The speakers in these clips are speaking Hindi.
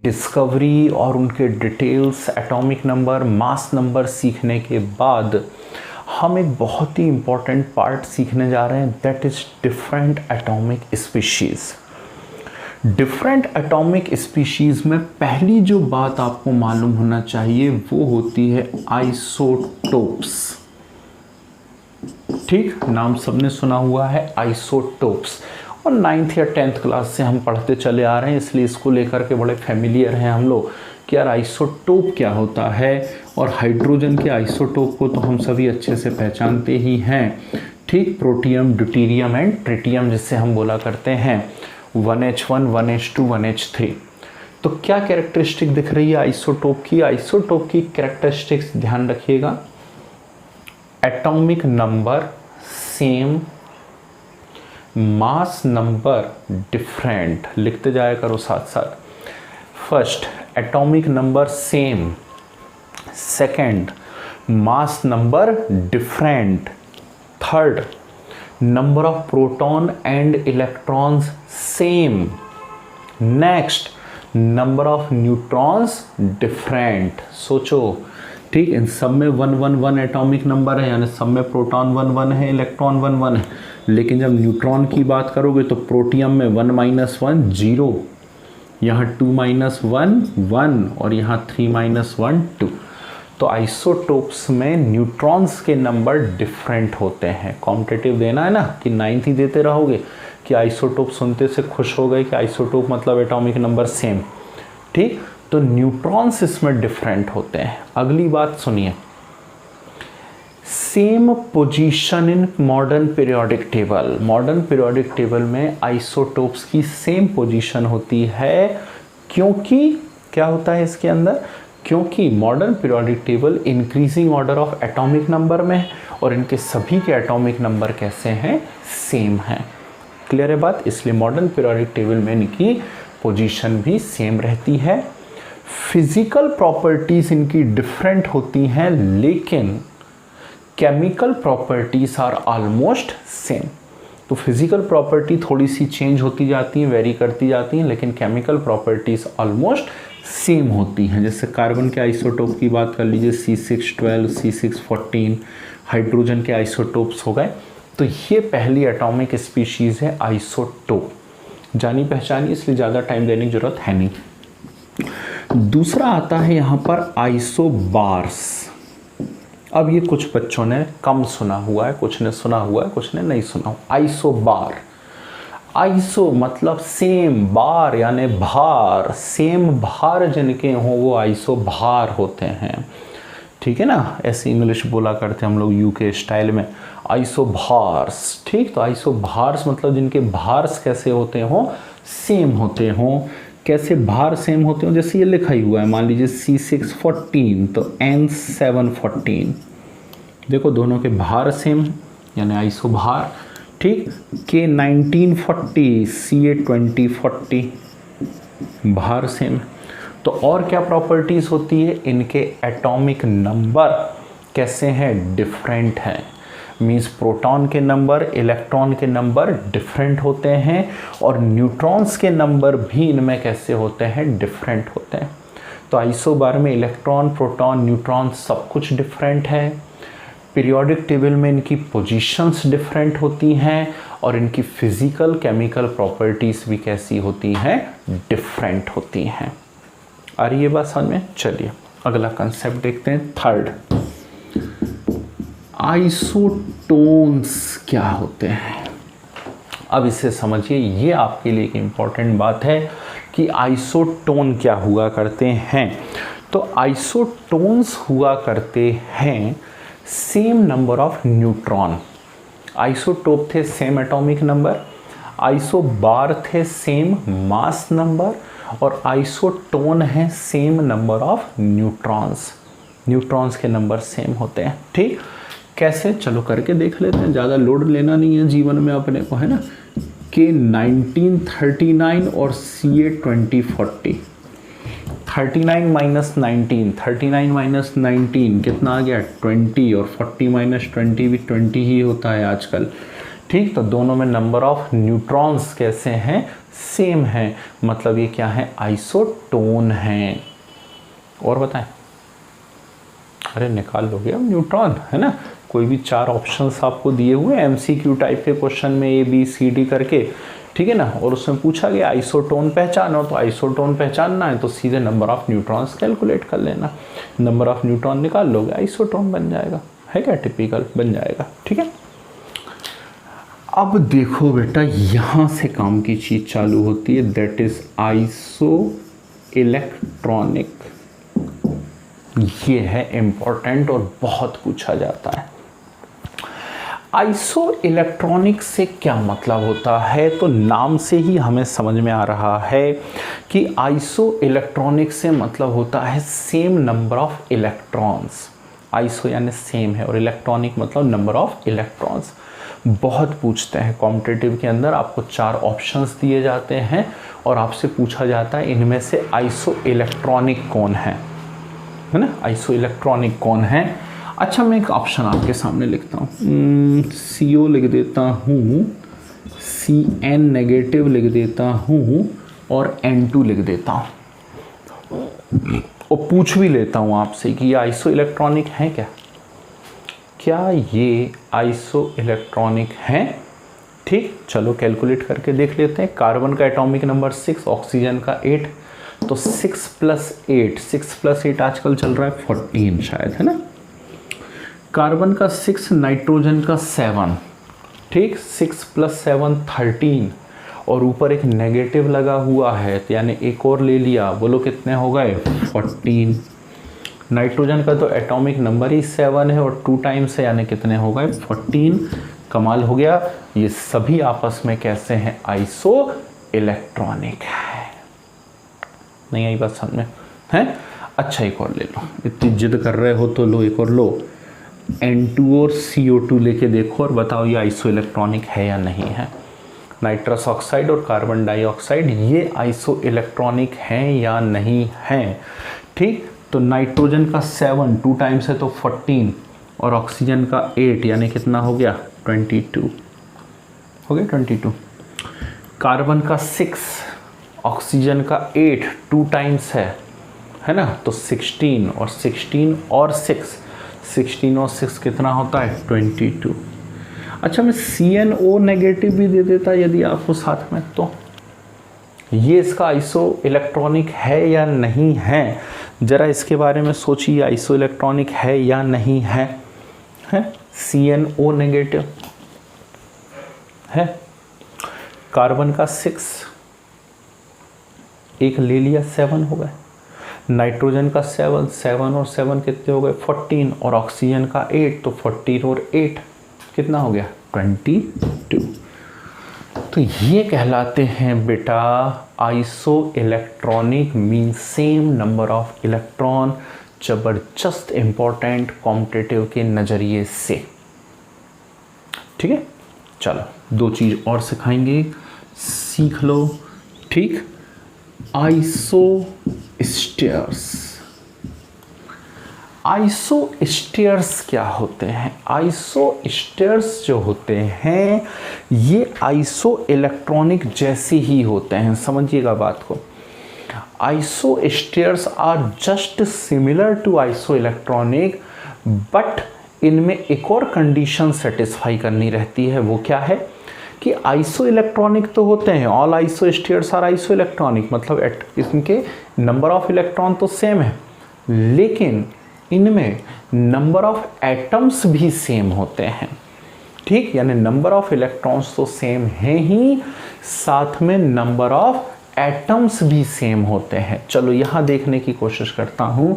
डिस्कवरी और उनके details, atomic number, mass number सीखने के बाद हम एक बहुत ही इम्पॉर्टेंट पार्ट सीखने जा रहे हैं, that is different atomic species. Different atomic species में पहली जो बात आपको मालूम होना चाहिए वो होती है आइसोटोप्स। ठीक, नाम सबने सुना हुआ है आइसोटोप्स, और 9th या 10th क्लास से हम पढ़ते चले आ रहे हैं, इसलिए इसको लेकर के बड़े फेमिलियर हैं हम लोग कि यार आइसोटोप क्या होता है। और हाइड्रोजन के आइसोटोप को तो हम सभी अच्छे से पहचानते ही हैं। ठीक, प्रोटियम, ड्यूटेरियम एंड ट्रिटियम जिससे हम बोला करते हैं, 1H1, 1H2, 1H3। तो क्या कैरेक्टरिस्टिक दिख रही है आइसोटोप की? आइसोटोप की कैरेक्टरिस्टिक्स ध्यान रखिएगा, atomic number same, mass number different, लिखते जाया करो साथ साथ। First, atomic number same. Second, mass number different. Third, number of proton and electrons same. Next, number of neutrons different. सोचो, ठीक, इन सब में 1 1 1 एटॉमिक नंबर है, यानी सब में प्रोटॉन 1 1 है, इलेक्ट्रॉन 1 1 है। लेकिन जब न्यूट्रॉन की बात करोगे तो प्रोटियम में 1 - 1 0, यहाँ 2 - 1 1 और यहाँ 3 - 1 2। तो आइसोटोप्स में न्यूट्रॉन्स के नंबर डिफरेंट होते हैं। कॉम्पिटिटिव देना है ना कि 9th ही देते रहोगे कि आइसोटोप सुनते से खुश हो गए कि आइसोटोप मतलब एटॉमिक नंबर सेम। ठीक, तो न्यूट्रॉन्स इसमें डिफरेंट होते हैं। अगली बात सुनिए, same position in modern periodic table. Modern periodic table में आइसोटोप्स की सेम पोजीशन होती है, क्योंकि क्या होता है इसके अंदर, क्योंकि modern periodic table increasing order of atomic number में है और इनके सभी के एटॉमिक नंबर कैसे हैं, सेम हैं। क्लियर है बात? इसलिए मॉडर्न पीरियोडिक टेबल में इनकी पोजीशन भी सेम रहती है। फिजिकल प्रॉपर्टीज इनकी डिफरेंट होती हैं, लेकिन chemical properties are almost same. तो फिजिकल प्रॉपर्टी थोड़ी सी चेंज होती जाती हैं, वेरी करती जाती हैं, लेकिन केमिकल प्रॉपर्टीज ऑलमोस्ट सेम होती हैं। जैसे कार्बन के आइसोटोप की बात कर लीजिए, C612, C614, हाइड्रोजन के आइसोटोप्स हो गए। तो ये पहली एटॉमिक स्पीशीज़ है आइसोटोप, जानी पहचानी, इसलिए ज़्यादा टाइम देने की जरूरत है नहीं। दूसरा आता है यहाँ पर आइसोबार्स। अब ये कुछ बच्चों ने कम सुना हुआ है, कुछ ने सुना हुआ है, कुछ ने नहीं सुना हुआ। आइसोबार, आइसो मतलब सेम, बार यानी भार, सेम भार जिनके हों वो आइसोबार होते हैं। ठीक है ना, ऐसे इंग्लिश बोला करते हैं हम लोग यूके स्टाइल में, आइसोबार्स। ठीक, तो आइसोबार्स मतलब जिनके भार्स कैसे होते हों, सेम होते हों। कैसे भार सेम होते हो, जैसे ये लिखा ही हुआ है, मान लीजिए C614 तो N714, देखो दोनों के भार सेम यानी आइसोभार। ठीक, K1940 CA2040 भार सेम। तो और क्या प्रॉपर्टीज होती है, इनके एटॉमिक नंबर कैसे हैं, डिफरेंट हैं। मीन्स प्रोटॉन के नंबर, इलेक्ट्रॉन के नंबर डिफरेंट होते हैं, और न्यूट्रॉन्स के नंबर भी इनमें कैसे होते हैं, डिफरेंट होते हैं। तो आइसोबार में इलेक्ट्रॉन, प्रोटॉन, न्यूट्रॉन सब कुछ डिफरेंट है। पीरियोडिक टेबल में इनकी पोजीशंस डिफरेंट होती हैं, और इनकी फिजिकल केमिकल प्रॉपर्टीज भी कैसी होती हैं, डिफरेंट होती हैं। आ रही है बात समझ में? चलिए अगला कंसेप्ट देखते हैं, थर्ड, आइसोटोन्स क्या होते हैं। अब इसे समझिए, ये आपके लिए एक इम्पॉर्टेंट बात है कि आइसोटोन क्या हुआ करते हैं। तो आइसोटोन्स हुआ करते हैं same number of neutron. Isotope थे सेम एटॉमिक नंबर, आइसोबार थे सेम मास नंबर, और आइसोटोन है same number of neutrons. Neutrons के नंबर सेम होते हैं। ठीक, कैसे, चलो करके देख लेते हैं, ज़्यादा लोड लेना नहीं है जीवन में अपने को, है ना। K1939 और CA2040, 39 - 19, 39 - 19 कितना आ गया, 20, और 40 - 20 भी 20 ही होता है आजकल। ठीक, तो दोनों में नंबर ऑफ न्यूट्रॉन्स कैसे हैं, सेम है, मतलब ये क्या है, आइसोटोन है। और बताएं, अरे निकाल लोगे अब न्यूट्रॉन, है ना। कोई भी 4 ऑप्शंस आपको दिए हुए एमसीक्यू टाइप के क्वेश्चन में ए बी सी डी करके, ठीक है ना, और उसमें पूछा गया आइसोटोन पहचानो, तो आइसोटोन पहचानना है तो सीधे नंबर ऑफ न्यूट्रॉन्स कैलकुलेट कर लेना, नंबर ऑफ न्यूट्रॉन निकाल लोगे, आइसोटोन बन जाएगा, है क्या, टिपिकल बन जाएगा, ठीक है। अब देखो बेटा, यहाँ से काम की चीज चालू होती है, दैट इज आइसो इलेक्ट्रॉनिक। ये है इंपॉर्टेंट और बहुत पूछा जाता है। आइसो इलेक्ट्रॉनिक से क्या मतलब होता है, तो नाम से ही हमें समझ में आ रहा है कि आइसो इलेक्ट्रॉनिक से मतलब होता है same number of electrons. Iso यानी सेम है और इलेक्ट्रॉनिक मतलब नंबर ऑफ इलेक्ट्रॉन्स। बहुत पूछते हैं कॉम्पिटिटिव के अंदर, आपको 4 ऑप्शंस दिए जाते हैं और आपसे पूछा जाता है इनमें से आइसो इलेक्ट्रॉनिक कौन है ना, आइसो इलेक्ट्रॉनिक कौन है। अच्छा, मैं एक ऑप्शन आपके सामने लिखता हूँ, CO लिख देता हूँ, CN नेगेटिव लिख देता हूँ और N2 लिख देता हूँ, और पूछ भी लेता हूँ आपसे कि ये आइसो इलेक्ट्रॉनिक है क्या ये आइसो इलेक्ट्रॉनिक हैं। ठीक, चलो कैलकुलेट करके देख लेते हैं। कार्बन का एटॉमिक नंबर 6, ऑक्सीजन का 8, तो 6 + 8 आजकल चल रहा है 14 शायद, है ना। कार्बन का 6, नाइट्रोजन का 7, ठीक, 6 + 7 13, और ऊपर एक नेगेटिव लगा हुआ है तो यानी एक और ले लिया, बोलो कितने हो गए 14। नाइट्रोजन का तो एटॉमिक नंबर ही 7 है और 2 टाइम्स है, यानी कितने हो गए 14। कमाल हो गया। ये सभी आपस में कैसे हैं, आइसो इलेक्ट्रॉनिक है। नहीं आई बात समझ में है। अच्छा, एक और ले लो, इतनी जिद कर रहे हो तो लो, एक और लो, N2 और CO2 लेके देखो और बताओ ये आइसो इलेक्ट्रॉनिक है या नहीं है। नाइट्रस ऑक्साइड और कार्बन डाइऑक्साइड ये आइसो इलेक्ट्रॉनिक हैं या नहीं हैं। ठीक, तो नाइट्रोजन का 7 2 टाइम्स है तो 14, और ऑक्सीजन का 8 यानी कितना हो गया 22, हो गया 22। कार्बन का 6, ऑक्सीजन का 8 2 टाइम्स है ना, तो 16 और 16 और 6, 16 और 6 कितना होता है 22। अच्छा, मैं CNO नेगेटिव भी दे देता यदि आपको साथ में, तो ये इसका आइसो इलेक्ट्रॉनिक है या नहीं है, जरा इसके बारे में सोचिए, आइसो इलेक्ट्रॉनिक है या नहीं है। CNO नेगेटिव है, कार्बन का 6 एक ले लिया 7 हो गए, नाइट्रोजन का 7 और 7 कितने हो गए 14, और ऑक्सीजन का 8, तो 14 और 8 कितना हो गया 22। तो ये कहलाते हैं बेटा iso electronic, mean same number of electron. जबरदस्त इंपॉर्टेंट कॉम्पिटिटिव के नज़रिए से। ठीक है, चलो 2 चीज़ और सिखाएंगे, सीख लो। ठीक, आइसो स्टेयर्स। आइसो स्टेयर्स क्या होते हैं? आइसो स्टेयर्स जो होते हैं ये आइसो इलेक्ट्रॉनिक जैसे ही होते हैं, समझिएगा बात को। Isosteres are just similar to isoelectronic, but इनमें एक और कंडीशन सेटिस्फाई करनी रहती है। वो क्या है कि आइसो इलेक्ट्रॉनिक तो होते हैं, all isosteres are isoelectronic, मतलब इनके नंबर ऑफ इलेक्ट्रॉन तो सेम है, लेकिन इनमें नंबर ऑफ एटम्स भी सेम होते हैं। ठीक, यानी नंबर ऑफ इलेक्ट्रॉन्स तो सेम है ही, साथ में नंबर ऑफ एटम्स भी सेम होते हैं। चलो यहां देखने की कोशिश करता हूं,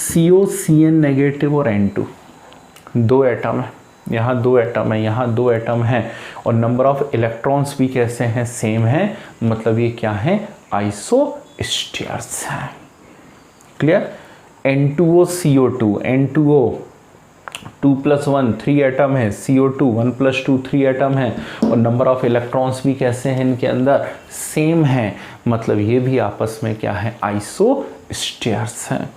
CO CN नेगेटिव और N2 2 एटम है, यहाँ 2 एटम है, यहाँ 2 एटम है, और नंबर ऑफ इलेक्ट्रॉन्स भी कैसे हैं सेम है, मतलब ये क्या है आइसो स्टेयर्स है। Clear? N2O CO2, N2O 2 + 1 3 atom है, CO2 1 + 2 3 एटम है, और नंबर ऑफ इलेक्ट्रॉन्स भी कैसे हैं इनके अंदर सेम है, मतलब ये भी आपस में क्या है आइसो स्टेयर्स हैं।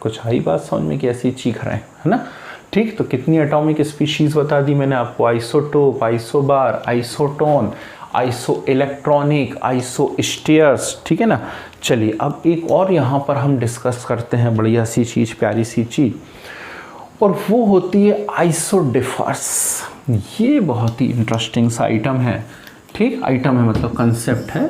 कुछ आई बात समझ में, कैसी चीख रहे हैं, है ना। ठीक, तो कितनी एटॉमिक स्पीशीज बता दी मैंने आपको, isotope, isobar, isotone, iso electronic, iso stairs, ठीक है ना। चलिए अब एक और यहाँ पर हम डिस्कस करते हैं बढ़िया सी चीज़, प्यारी सी चीज़, और वो होती है आइसो डिफर्स। ये बहुत ही इंटरेस्टिंग सा आइटम है, ठीक, आइटम है मतलब कंसेप्ट है।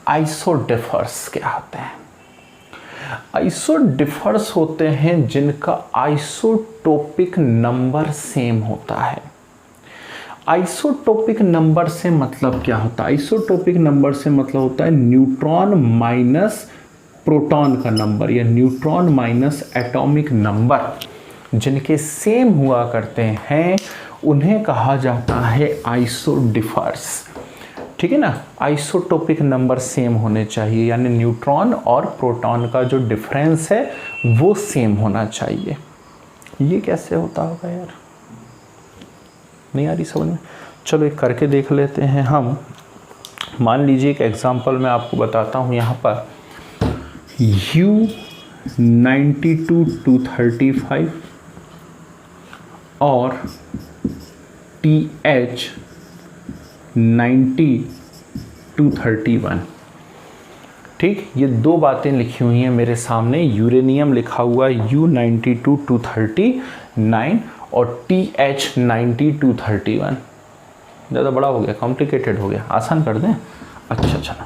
आइसो डिफर्स क्या होते हैं? आइसो डिफर्स होते हैं जिनका आइसोटोपिक नंबर सेम होता है। आइसोटोपिक नंबर से मतलब क्या होता है? आइसोटोपिक नंबर से मतलब होता है न्यूट्रॉन माइनस प्रोटॉन का नंबर या न्यूट्रॉन माइनस एटॉमिक नंबर जिनके सेम हुआ करते हैं उन्हें कहा जाता है आइसो डिफर्स, ठीक है ना। आइसोटोपिक नंबर सेम होने चाहिए, यानी न्यूट्रॉन और प्रोटॉन का जो डिफरेंस है वो सेम होना चाहिए। ये कैसे होता होगा यार, नहीं आ रही समझ में? चलो एक करके देख लेते हैं हम। मान लीजिए एक एग्जांपल मैं आपको बताता हूँ यहाँ पर, U92-235 और TH90-231, ठीक। ये दो बातें लिखी हुई हैं मेरे सामने, यूरेनियम लिखा हुआ है U92-239 और TH90-231। ज़्यादा बड़ा हो गया, कॉम्प्लिकेटेड हो गया, आसान कर दें? अच्छा चलो,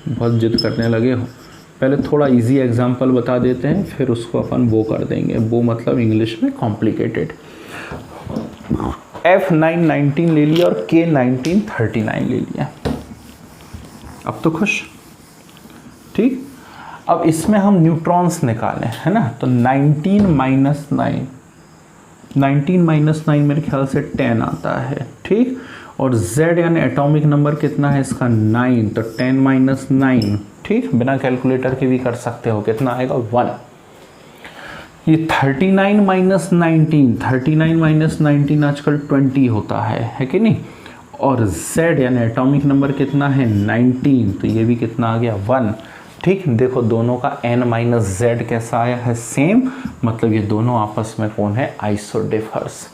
बहुत जिद करने लगे हो। पहले थोड़ा इजी एग्जांपल बता देते हैं, फिर उसको अपन वो कर देंगे। वो मतलब इंग्लिश में कॉम्प्लिकेटेड। F919 ले लिया और K1939 ले लिया। अब तो खुश, ठीक। अब इसमें हम न्यूट्रॉन्स निकालें, है ना। तो 19 माइनस 9 मेरे ख्याल से 10 आता है, ठीक। और Z यानी एटॉमिक नंबर कितना है इसका? 9, तो 10 माइनस 9, ठीक। बिना कैलकुलेटर के भी कर सकते हो, कितना आएगा? 1। ये 39 माइनस 19, 39 माइनस 19 आजकल 20 होता है कि नहीं। और Z यानी एटॉमिक नंबर कितना है? 19, तो ये भी कितना आ गया? 1, ठीक। देखो दोनों का N माइनस Z कैसा आया है? सेम, मतलब ये दोनों आपस में कौन है? आइसोडिफर्स।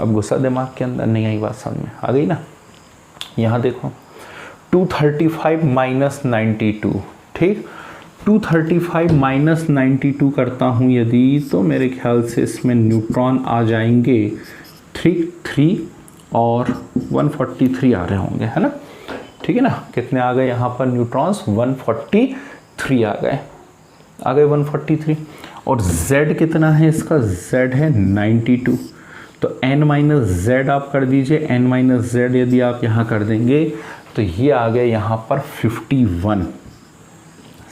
अब गुस्सा दिमाग के अंदर नहीं आई, बात समझ में आ गई ना। यहाँ देखो 235 माइनस 92, ठीक। 235 माइनस 92 करता हूँ यदि, तो मेरे ख्याल से इसमें न्यूट्रॉन आ जाएंगे 3 और 143 आ रहे होंगे, है ना, ठीक है ना। कितने आ गए यहाँ पर न्यूट्रॉन्स? 143 आ गए 143। और Z कितना है इसका? Z है 92, तो N माइनस Z आप कर दीजिए। N माइनस Z यदि आप यहाँ कर देंगे तो ये आ गया यहाँ पर 51,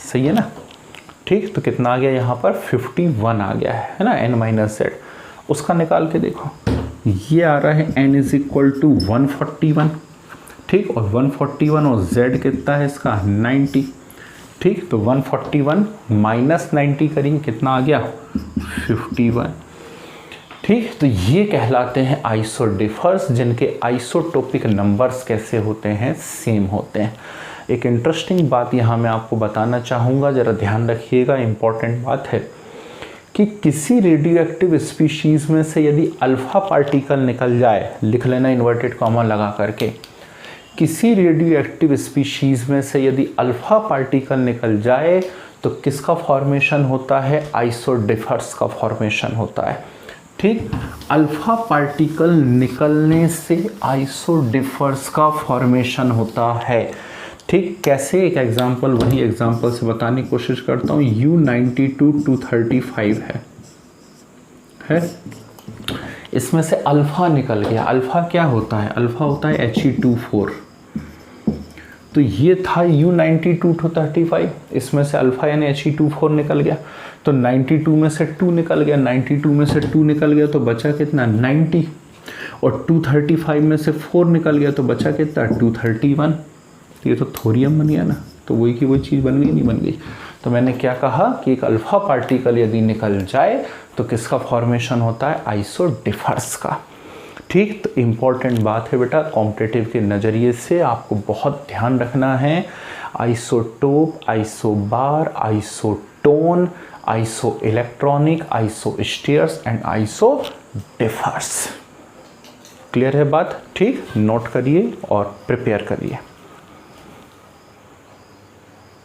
सही है ना, ठीक। तो कितना आ गया यहाँ पर? 51 आ गया है ना, N माइनस Z। उसका निकाल के देखो, ये आ रहा है N इज इक्वल टू 141, ठीक। और 141 और Z कितना है इसका? 90, ठीक। तो 141 माइनस 90 करेंगे, कितना आ गया? 51, ठीक। तो ये कहलाते हैं आइसोडिफर्स, जिनके आइसोटोपिक नंबर्स कैसे होते हैं? सेम होते हैं। एक इंटरेस्टिंग बात यहाँ मैं आपको बताना चाहूँगा, ज़रा ध्यान रखिएगा, इम्पॉर्टेंट बात है कि किसी रेडियो एक्टिव स्पीशीज़ में से यदि अल्फ़ा पार्टिकल निकल जाए, लिख लेना इन्वर्टेड कॉमा लगा करके, किसी रेडियो एक्टिव स्पीशीज़ में से यदि अल्फ़ा पार्टिकल निकल जाए तो किसका फॉर्मेशन होता है? आइसोडिफर्स का फॉर्मेशन होता है, ठीक। अल्फ़ा पार्टिकल निकलने से आइसोडिफर्स का फॉर्मेशन होता है, ठीक। कैसे? एक एग्जांपल, वही एग्जांपल से बताने की कोशिश करता हूँ। U92-235 है, इसमें से अल्फ़ा निकल गया। अल्फ़ा क्या होता है? अल्फ़ा होता है He24। तो ये था U92-235, इसमें से अल्फ़ा यानी He24 निकल गया, तो 92 में से 2 निकल गया, 92 में से 2 निकल गया तो बचा कितना? 90। और 235 में से 4 निकल गया तो बचा कितना? 231। ये तो थोरियम बन गया ना, तो वही की वही चीज़ बन गई, नहीं बन गई? तो मैंने क्या कहा कि एक अल्फ़ा पार्टिकल यदि निकल जाए तो किसका फॉर्मेशन होता है? आइसोडिफर्स का, ठीक। तो इम्पॉर्टेंट बात है बेटा, कॉम्पिटिटिव के नज़रिए से आपको बहुत ध्यान रखना है। Isotope, isobar, isotone, iso electronic, iso stairs and iso differs. Clear है बात? ठीक, नोट करिए और प्रिपेयर करिए।